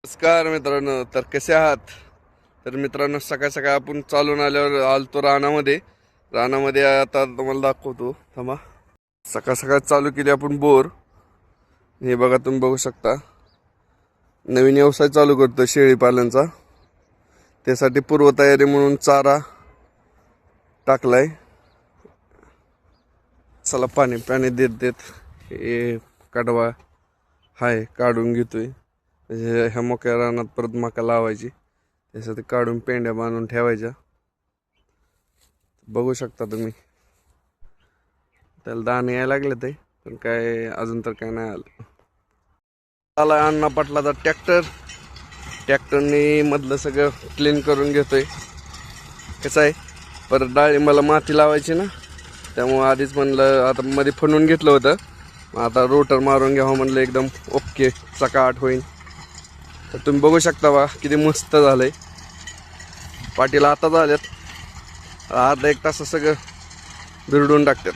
नमस्कार मित्रांनो, तर कसे आहात? तर मित्रांनो, सकाळ सकाळ आपण चालून आल्यावर आलतो रानामध्ये आता तुम्हाला दाखवतो. थांबा. सकाळ सकाळ चालू केली आपण बोर. हे बघा, तुम्ही बघू शकता. नवीन व्यवसाय चालू करतो शेळी पालनचा. त्यासाठी पूर्वतयारी म्हणून चारा टाकलाय. चला पाणी पाणी देत देत हे कडवा हाय काढून घेतोय. म्हणजे ह्या मोक्या रानात परत मका लावायची, त्यासाठी काढून पेंड्या बांधून ठेवायच्या. बघू शकता तुम्ही. त्याला दाणे यायला लागले ते, पण काय अजून तर काय नाही आलं. आला अण्णा पाटलाचा ट्रॅक्टरने मधलं सगळं क्लीन करून घेतोय. कसं आहे, परत डाळिंबाला माती लावायची ना, त्यामुळं आधीच म्हणलं आता मध्ये फणून घेतलं होतं. आता रोटर मारून घ्यावं म्हणलं, एकदम ओके चकाट होईल. तर तुम्ही बघू शकता बा किती मस्त झालंय. पाटीला आता झाल्यात अर्धा एक तास सगळं भिरडून टाकतात.